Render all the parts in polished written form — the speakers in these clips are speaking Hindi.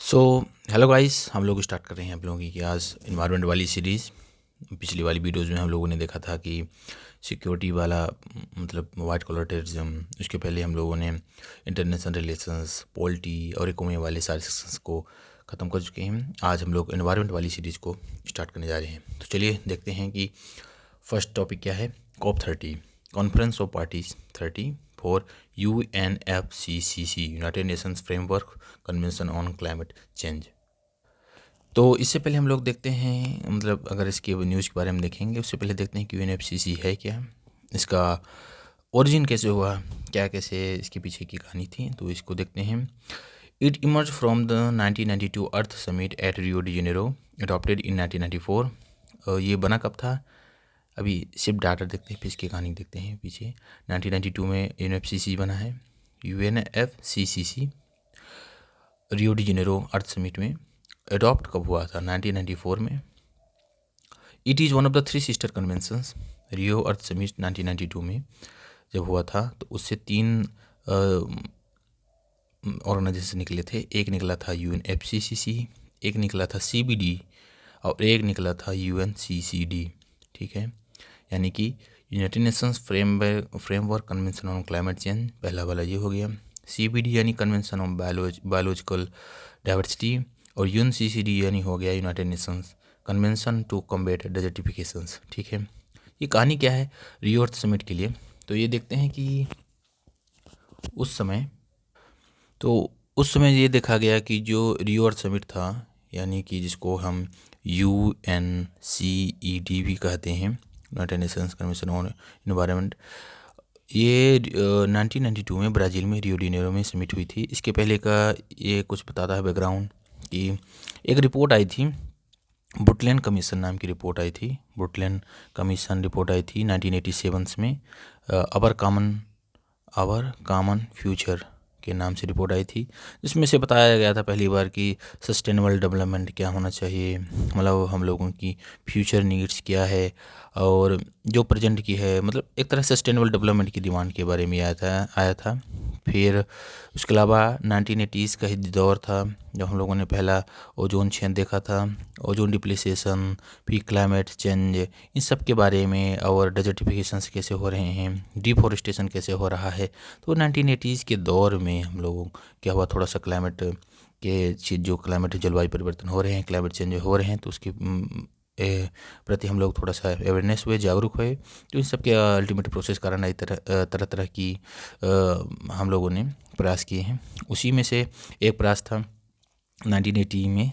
सो हेलो गाइस, हम लोग स्टार्ट कर रहे हैं आप लोगों की आज इन्वायरमेंट वाली सीरीज़। पिछली वाली वीडियोज़ में हम लोगों ने देखा था कि सिक्योरिटी वाला मतलब वाइट कॉलर टेररिज्म, उसके पहले हम लोगों ने इंटरनेशनल रिलेशंस, पॉलिटी और इकोनॉमी वाले सारे सेक्शंस को ख़त्म कर चुके हैं। आज हम लोग इन्वायरमेंट वाली सीरीज़ को स्टार्ट करने जा रहे हैं। तो चलिए देखते हैं कि फर्स्ट टॉपिक क्या है। COP30 conference of parties 30 for UNFCCC United Nations Framework Convention on climate change. तो इससे पहले हम लोग देखते हैं, मतलब अगर इसके न्यूज़ के बारे में देखेंगे उससे पहले देखते हैं कि UNFCCC है क्या, इसका ओरिजिन कैसे हुआ, क्या कैसे इसके पीछे की कहानी थी। तो इसको देखते हैं। It emerge from the 1992 Earth Summit at Rio de Janeiro, adopted in 1994। ये बना कब था, अभी सिर्फ डाटा देखते हैं फिर इसकी कहानी देखते हैं पीछे। 1992 में UNFCCC बना है। UNFCCC रियो डी जेनेरो अर्थ समिट में अडॉप्ट कब हुआ था, 1994 में। It is one of the 3 sister conventions. Rio earth summit 1992 में जब हुआ था तो उससे 3 ऑर्गेनाइजेशन निकले थे। एक निकला था UNFCCC, एक निकला था CBD और एक निकला था UNCCD। ठीक है, यानी कि United Nations Framework Convention on climate Change, पहला वाला ये हो गया। CBD यानी कन्वेंशन ऑन बायोलॉजिकल डाइवर्सिटी, और UNCCD यानी हो गया United Nations Convention to Combat Desertifications. ठीक है, ये कहानी क्या है रियो अर्थ समिट के लिए। तो ये देखते हैं कि उस समय ये देखा गया कि जो रियो अर्थ समिट था, यानी कि जिसको हम UNCED भी कहते हैं, United Nations convention on environment, ये 1992 में ब्राज़ील में रियो डी जेनेरो में समिट हुई थी। इसके पहले का ये कुछ बताता है बैकग्राउंड कि एक रिपोर्ट आई थी, ब्रुकलिन कमीशन नाम की रिपोर्ट आई थी। ब्रुकलिन कमीशन रिपोर्ट आई थी 1987 में। अवर कॉमन फ्यूचर के नाम से रिपोर्ट आई थी, जिसमें से बताया गया था पहली बार कि सस्टेनेबल डेवलपमेंट क्या होना चाहिए, मतलब हम लोगों की फ्यूचर नीड्स क्या है और जो प्रेजेंट की है, मतलब एक तरह सस्टेनेबल डेवलपमेंट की डिमांड के बारे में आया था। फिर उसके अलावा 1980s का ही दौर था जब हम लोगों ने पहला ओजोन छेद देखा था, ओजोन डिप्लीसेशन, फिर क्लाइमेट चेंज, इन सब के बारे में, और डेजर्टिफिकेशंस कैसे हो रहे हैं, डिफॉरेस्टेशन कैसे हो रहा है। तो 1980s के दौर में हम लोगों क्या हुआ, थोड़ा सा क्लाइमेट के चीज़, जो क्लाइमेट जलवायु परिवर्तन हो रहे हैं, क्लाइमेट चेंज हो रहे हैं, तो उसके प्रति हम लोग थोड़ा सा अवेयरनेस हुए, जागरूक हुए। तो इन सब के अल्टीमेट प्रोसेस कारण नई तरह तरह की हम लोगों ने प्रयास किए हैं। उसी में से एक प्रयास था 1980 में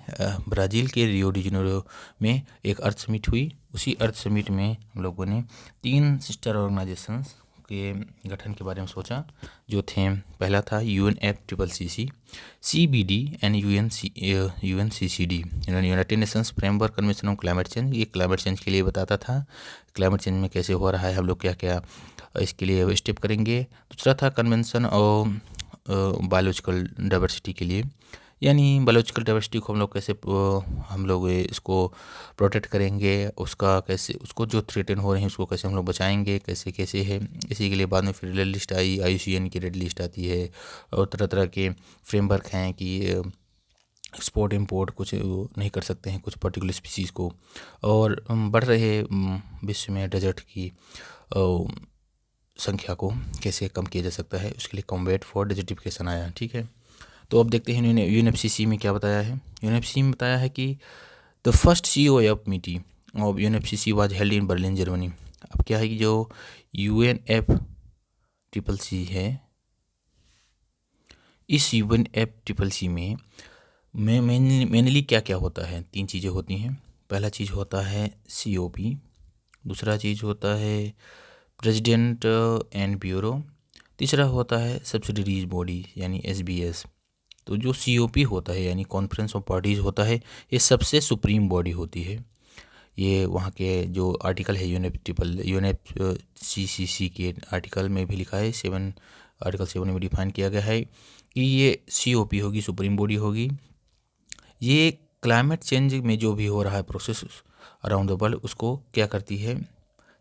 ब्राज़ील के रियो डी जेनेरो में एक अर्थ समिट हुई। उसी अर्थ समिट में हम लोगों ने 3 सिस्टर ऑर्गेनाइजेशंस के गठन के बारे में सोचा, जो थे, पहला था UNFCCC, CBD and UNCCD, United Nations Framework Convention on climate change. ये क्लाइमेट चेंज के लिए बताता था, क्लाइमेट चेंज में कैसे हो रहा है, हम लोग क्या क्या इसके लिए स्टेप करेंगे। दूसरा था कन्वेंशन और बायोलॉजिकल डाइवर्सिटी के लिए, यानी बायोलॉजिकल डाइवर्सिटी को हम लोग कैसे हम लोग इसको प्रोटेक्ट करेंगे, उसका कैसे, उसको जो थ्रेटन हो रहे हैं उसको कैसे हम लोग बचाएंगे, कैसे कैसे है। इसी के लिए बाद में फिर रेड लिस्ट आई, IUCN की रेड लिस्ट आती है, और तरह तरह के फ्रेमवर्क हैं कि एक्सपोर्ट इम्पोर्ट कुछ नहीं कर सकते हैं कुछ पर्टिकुलर स्पीसीज़ को। और बढ़ रहे विश्व में डेजर्ट की संख्या को कैसे कम किया जा सकता है, उसके लिए कॉम्बैट फॉर डेजर्टिफिकेशन आया। ठीक है, तो अब देखते हैं UNFCCC में क्या बताया है। UNFCCC में बताया है कि the first COF meeting of UNFCCC was held in Berlin, Germany. अब क्या है कि जो UNFCCC है, इस UNFCCC में मेनली क्या क्या होता है, 3 चीज़ें होती हैं। पहला चीज़ होता है COP, दूसरा चीज़ होता है प्रेसिडेंट एंड ब्यूरो, तीसरा होता है सब्सिडरीज बॉडी यानी SBS। तो जो COP होता है यानी कॉन्फ्रेंस ऑफ पार्टीज़ होता है, ये सबसे सुप्रीम बॉडी होती है। ये वहाँ के जो आर्टिकल है UNFCCC के आर्टिकल में भी लिखा है, आर्टिकल 7 में डिफाइन किया गया है कि ये COP होगी, सुप्रीम बॉडी होगी। ये क्लाइमेट चेंज में जो भी हो रहा है प्रोसेस अराउंड द वर्ल्ड, उसको क्या करती है,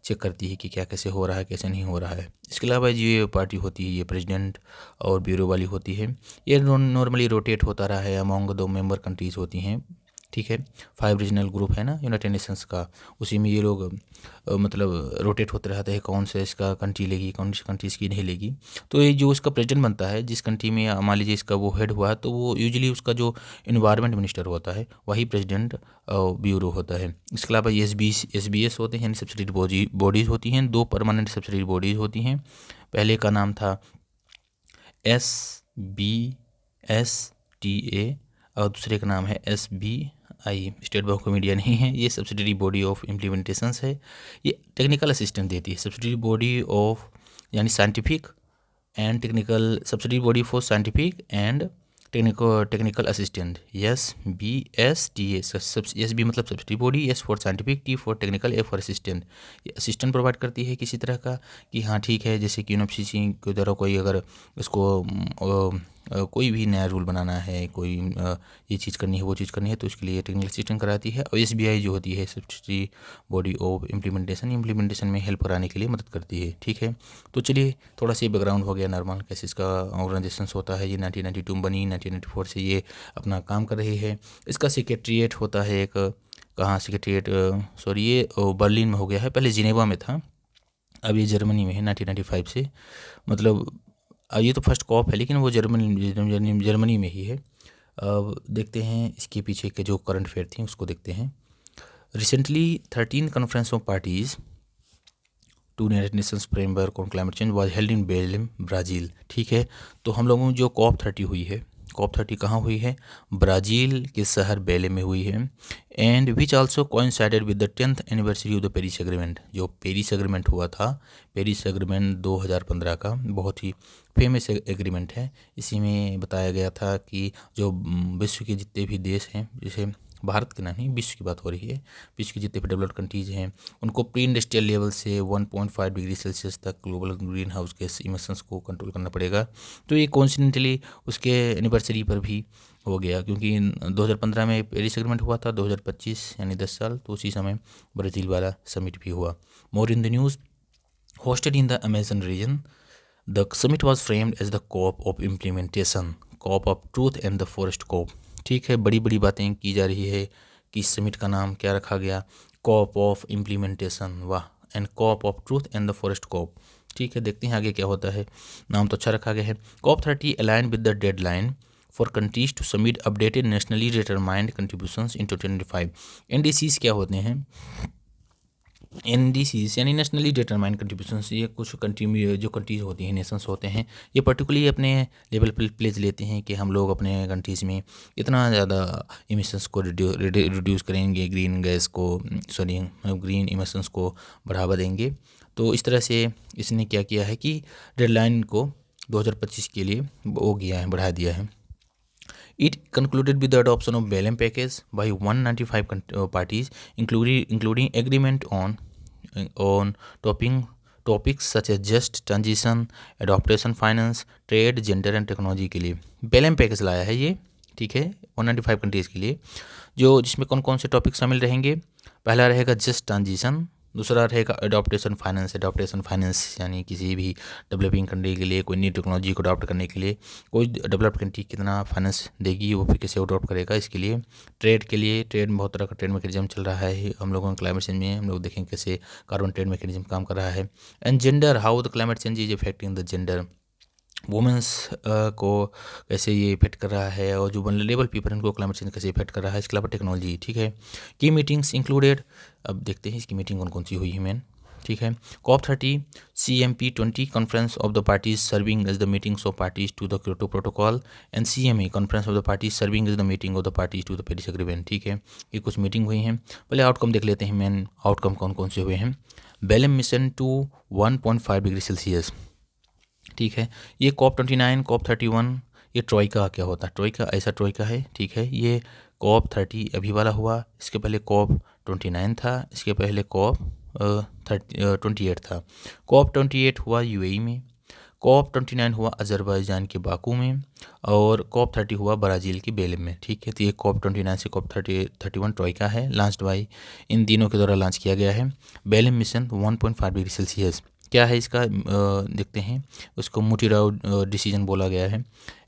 चेक करती है कि क्या कैसे हो रहा है, कैसे नहीं हो रहा है। इसके अलावा ये पार्टी होती है, ये प्रेसिडेंट और ब्यूरो वाली होती है। ये नॉर्मली रोटेट होता रहा है अमॉन्ग दो मेंबर कंट्रीज़ होती हैं, ठीक है। 5 रीजनल ग्रुप है ना यूनाइटेड नेशंस का, उसी में ये लोग मतलब रोटेट होते रहते हैं, कौन से इसका कंट्री लेगी, कौन सी कंट्री इसकी नहीं लेगी। तो ये जो उसका प्रेसिडेंट बनता है, जिस कंट्री में मान लीजिए इसका वो हेड हुआ, तो वो यूजुअली उसका जो इन्वायरमेंट मिनिस्टर होता है वही प्रेसिडेंट ब्यूरो होता है। इसके अलावा एस बी एस होते हैं, यानी सब्सिडी बॉडीज़ होती हैं। 2 परमानेंट सब्सिडी बॉडीज़ होती हैं। पहले का नाम था SBSTA और दूसरे का नाम है SBI, state bank of India नहीं है। ये सब्सिडरी बॉडी ऑफ इम्प्लीमेंटेशंस है। ये टेक्निकल असिस्टेंस देती है, सब्सिडरी बॉडी ऑफ यानी scientific and technical, subsidiary body for scientific and technical assistant, SBSTA। SB मतलब subsidiary body, S for scientific, T for technical, A for assistant. ये असिस्टेंट प्रोवाइड करती है किसी तरह का कि हाँ ठीक है, जैसे कि यूनिवर्सिटी की तरह कोई अगर इसको कोई भी नया रूल बनाना है, कोई ये चीज़ करनी है, वो चीज़ करनी है, तो उसके लिए टेक्निकल असिस्टेंट कराती है। और SBI जो होती है सब्सिडरी बॉडी ऑफ इम्प्लीमेंटेशन में हेल्प कराने के लिए मदद करती है, ठीक है। तो चलिए थोड़ा सा बैकग्राउंड हो गया नॉर्मल, कैसे इसका ऑर्गेनाइजेशन होता है। ये 1992 बनी, 1994 से ये अपना काम कर रही है। इसका सेक्रेटरीट होता है एक, कहाँ सेक्रेटरीट, सॉरी ये बर्लिन में हो गया है, पहले जिनेवा में था, अब ये जर्मनी में है 1995 से। मतलब ये तो फर्स्ट कॉप है, लेकिन वो जर्मनी में ही है। अब देखते हैं इसके पीछे के जो करंट अफेयर थी उसको देखते हैं। Recently 13 conference of parties to United Nations framework on climate change was held in Belgium, Brazil, ठीक है। तो हम लोगों में जो COP30 हुई है, COP30 कहाँ हुई है? ब्राज़ील के शहर बेले में हुई है। And which also coincided with the 10th anniversary of the Paris agreement. जो पेरिस एग्रीमेंट हुआ था, पेरिस एग्रीमेंट 2015 का बहुत ही फेमस एग्रीमेंट है। इसी में बताया गया था कि जो विश्व के जितने भी देश हैं, जैसे भारत के नहीं, विश्व की बात हो रही है, विश्व की जितने भी डेवलप्ड कंट्रीज़ हैं, उनको प्री इंडस्ट्रियल लेवल से 1.5 डिग्री सेल्सियस तक global green house gas emissions को कंट्रोल करना पड़ेगा। तो ये कोइंसिडेंटली उसके एनिवर्सरी पर भी हो गया, क्योंकि 2015 में पेरिस एग्रीमेंट हुआ था, 2025 यानी 10 साल, तो उसी समय ब्राज़ील वाला समिट भी हुआ। More in the news, hosted in the Amazon region, the summit was framed as the COP of implementation, COP of truth and the forest COP, ठीक है। बड़ी बड़ी बातें की जा रही है कि इस समिट का नाम क्या रखा गया, COP ऑफ इम्प्लीमेंटेशन, वाह, and COP of truth and the forest COP, ठीक है। देखते हैं आगे क्या होता है। नाम तो अच्छा रखा गया है। COP30 align with the deadline for countries to submit updated nationally determined contributions in 2025। NDCs क्या होते हैं? NDCs यानी नेशनली डिटरमाइंड कंट्रीब्यूशंस। ये कुछ कंट्री में जो कंट्रीज होती हैं, नेशंस होते हैं, ये पर्टिकुलरली अपने लेवल पर प्लेज लेते हैं कि हम लोग अपने कंट्रीज़ में इतना ज़्यादा इमिशंस को रिड्यूस करेंगे, ग्रीन गैस को, सॉरी ग्रीन इमिशंस को बढ़ावा देंगे। तो इस तरह से इसने क्या किया है कि डेडलाइन को 2025 के लिए वो किया है, बढ़ा दिया है। It concluded with the adoption of Belém package by 195 parties, including agreement on topics such as just transition, adaptation finance, trade, gender and technology के लिए Belém पैकेज लाया है ये, ठीक है, 195 कंट्रीज़ के लिए, जो जिसमें कौन कौन से टॉपिक शामिल रहेंगे। पहला रहेगा जस्ट ट्रांजिशन, दूसरा रहेगा अडॉप्टेशन फाइनेंस यानी किसी भी डेवलपिंग कंट्री के लिए कोई नई टेक्नोलॉजी को अडॉप्ट करने के लिए कोई डेवलप्ड कंट्री कितना फाइनेंस देगी, वो फिर कैसे अडॉप्ट करेगा इसके लिए। ट्रेड के लिए, ट्रेड में बहुत तरह का ट्रेड मैकेनिज्म चल रहा है हम लोगों के क्लाइमेट चेंज में, हम लोग देखेंगे कैसे कार्बन ट्रेड मैकेनिज्म काम कर रहा है। And gender, how the climate change is affecting the gender, women's को कैसे ये इफेक्ट कर रहा है, और जो वल्नरेबल पीपल उनको क्लाइमेट चेंज कैसे इफेक्ट कर रहा है। इसके अलावा टेक्नोलॉजी, ठीक है। की मीटिंग्स इंक्लूडेड, अब देखते हैं इसकी मीटिंग कौन कौन सी हुई है मेन, ठीक है। COP30 CMP20 conference of the parties serving as the meetings of parties to the Kyoto Protocol, and CME conference of the parties serving as the meeting of the parties to the Paris Agreement, ठीक है। ये कुछ मीटिंग हुई हैं। पहले आउटकम देख लेते हैं, मेन आउटकम कौन कौन से हुए हैं। Belem mission to 1.5 degree Celsius, ठीक है। ये COP29, COP31, ये ट्रोइका क्या होता है, ट्रोइका ऐसा ट्रोइका है, ठीक है। ये COP30 अभी वाला हुआ, इसके पहले COP29 था, इसके पहले COP28 था। COP28 हुआ UAE में, COP29 हुआ अजरबैजान के बाकू में, और COP30 हुआ ब्राज़ील के बेलेम में। ठीक है, तो ये COP29 से COP31 ट्रॉइका है, लॉन्च्ड बाई, इन दिनों के द्वारा लॉन्च किया गया है। बेलेम मिशन 1.5 डिग्री सेल्सियस क्या है इसका, देखते हैं। उसको मोटिराओ डिसीजन बोला गया है।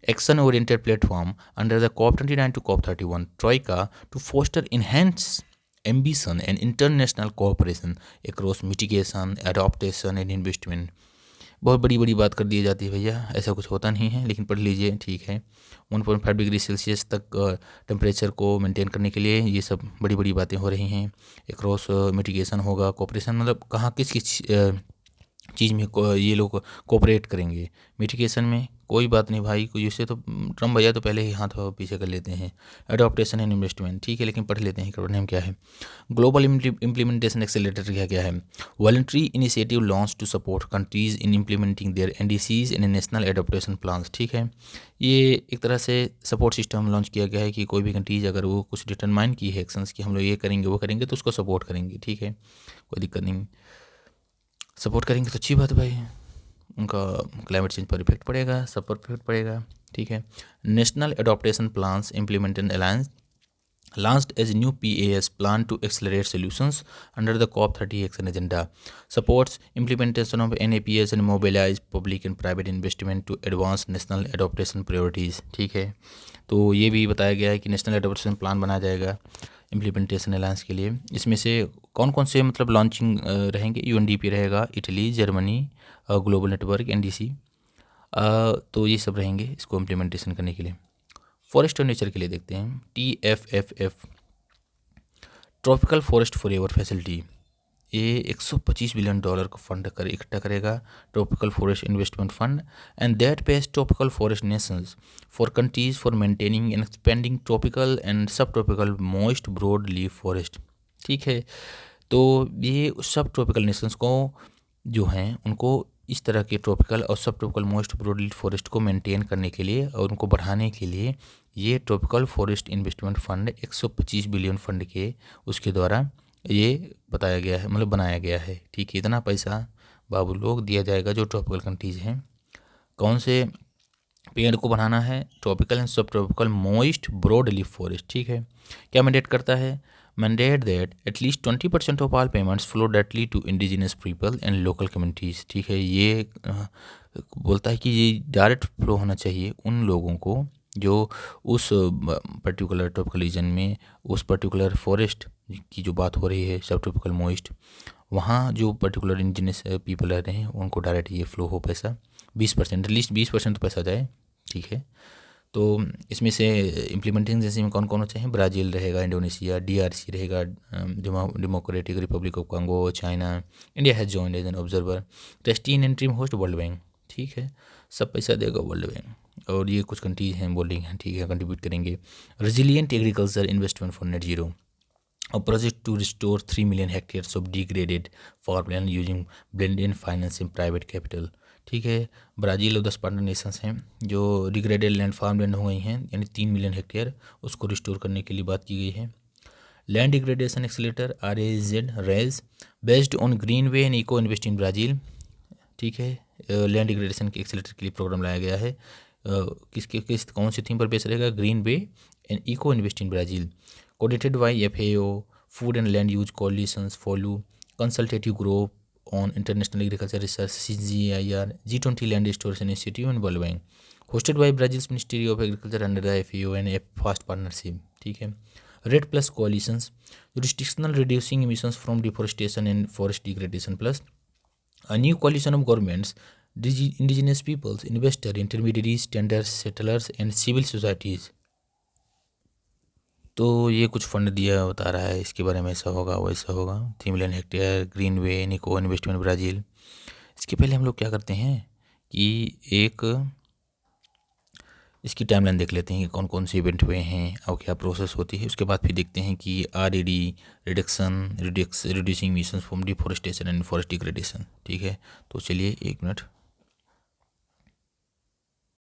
Action oriented platform under the COP29 to COP31 troika to foster enhance ambition and international cooperation across mitigation, adaptation and investment. बहुत बड़ी बड़ी बात कर दी जाती है भैया, ऐसा कुछ होता नहीं है, लेकिन पढ़ लीजिए, ठीक है। 1.5 डिग्री सेल्सियस तक टेम्परेचर को मेंटेन करने के लिए ये सब बड़ी बड़ी बातें हो रही हैं। एक्रॉस मिटिगेशन होगा, कोऑपरेशन मतलब कहाँ किस किस चीज़ में ये लोग कोऑपरेट करेंगे। मिटिगेशन में कोई बात नहीं भाई, कोई इससे तो ट्रम्प भैया तो पहले ही हाथ पीछे कर लेते हैं। एडॉप्टेशन एंड इन्वेस्टमेंट, ठीक है, लेकिन पढ़ लेते हैं करने में क्या है। ग्लोबल इम्प्लीमेंटेशन एक्सेलरेटर क्या है। Voluntary initiative launch to support countries in implementing their NDCs in national adaptation plans. ठीक है, ये एक तरह से सपोर्ट सिस्टम लॉन्च किया गया है कि कोई भी कंट्रीज अगर वो कुछ डिटरमाइन की है एक्शंस कि हम लोग ये करेंगे वो करेंगे तो उसको सपोर्ट करेंगे। ठीक है, कोई दिक्कत नहीं, सपोर्ट करेंगे तो अच्छी बात है भाई, उनका क्लाइमेट चेंज पर इफेक्ट पड़ेगा, सब पर इफेक्ट पड़ेगा। ठीक है, national adaptation plans implemented alliance launched as new PAS plan to accelerate solutions under the COP30 action agenda, supports implementation of NAPS and mobilize public and private investment to advance national adaptation priorities। ठीक है, तो ये भी बताया गया है कि नेशनल एडॉप्टेशन प्लान बनाया जाएगा इम्प्लीमेंटेशन अलायंस के लिए। इसमें से कौन कौन से मतलब लॉन्चिंग रहेंगे, UNDP रहेगा, Italy, Germany, global network, NDC, तो ये सब रहेंगे इसको इम्प्लीमेंटेशन करने के लिए। फॉरेस्ट और नेचर के लिए देखते हैं TFFF, Tropical Forest Forever Facility. ये $125 बिलियन का फंड इकट्ठा करेगा, Tropical forest investment Fund, and that pays tropical forest nations for countries for maintaining and expanding tropical and subtropical moist broadleaf forest. ठीक है, तो ये सब ट्रॉपिकल नेशंस को जो हैं उनको इस तरह के ट्रॉपिकल और subtropical moist broadleaf forest को मेंटेन करने के लिए और उनको बढ़ाने के लिए ये tropical forest investment fund 125 billion fund के उसके द्वारा ये बताया गया है, मतलब बनाया गया है। ठीक है, इतना पैसा बाबू लोग दिया जाएगा जो ट्रॉपिकल कंट्रीज हैं। कौन से पेड़ को बनाना है, tropical and subtropical moist broadleaf forest. ठीक है, क्या मैंडेट करता है, mandate that at least 20% of all payments flow directly to indigenous people and local communities. ठीक है, ये बोलता है कि ये डायरेक्ट फ्लो होना चाहिए उन लोगों को जो उस पर्टिकुलर ट्रॉपिकल रीजन में, उस पर्टिकुलर फॉरेस्ट की जो बात हो रही है सब ट्रॉपिकल मॉइस्ट, वहाँ जो पर्टिकुलर इंडिजिनस पीपल रहते हैं उनको डायरेक्ट ये फ्लो हो पैसा 20%, एटलीस्ट 20% पैसा जाए। ठीक है, तो इसमें से इम्प्लीमेंटिंग एजेंसी में कौन कौन चाहिए, ब्राज़ील रहेगा, इंडोनेशिया, DRC रहेगा, Democratic Republic of Congo, China, India has joined as an observer, trustee in interim host World Bank. ठीक है, सब पैसा देगा वर्ल्ड बैंक, और ये कुछ कंट्रीज हैं बोलिंग हैं, ठीक है, कंट्रीब्यूट करेंगे। Resilient agriculture investment for net zero, a project to restore 3 million hectares of degraded farmland using blended finance and private capital। ठीक है, ब्राज़ील और 10 पार्टनर नेशंस हैं जो डिग्रेडेड लैंड फार्मलैंड हो गई हैं, यानी 3 मिलियन हेक्टेयर, उसको रिस्टोर करने के लिए बात की गई है। Land degradation accelerator RAZ based on Green Way and Eco Invest in Brazil. ठीक है, लैंड डिग्रेडेशन के एक्सेलेरेटर के लिए प्रोग्राम लाया गया है। किस कौन सी थीम पर बेस रहेगा, Green Way and Eco Invest in Brazil, coordinated by FAO, Food and Land Use Coalitions, FOLU, Consultative Group on International Agriculture Research, CGIAR, G20 Land Restoration Initiative and World Bank, hosted by Brazil's Ministry of Agriculture under the FAO and a FAST partnership। ठीक है, Red Plus Coalitions, Jurisdictional Reducing Emissions from Deforestation and Forest Degradation Plus, a new coalition of governments, indigenous peoples, investors, intermediaries, tenders, settlers and civil societies। तो ये कुछ फंड दिया बता रहा है इसके बारे में, ऐसा होगा वैसा होगा, 3 मिलियन हेक्टेयर, ग्रीन वे, निको इन्वेस्टमेंट ब्राज़ील। इसके पहले हम लोग क्या करते हैं कि एक इसकी टाइमलाइन देख लेते हैं कि कौन कौन से इवेंट हुए हैं और क्या प्रोसेस होती है। उसके बाद फिर देखते हैं कि RED reducing missions from deforestation and forest degradation. ठीक है, तो चलिए 1 मिनट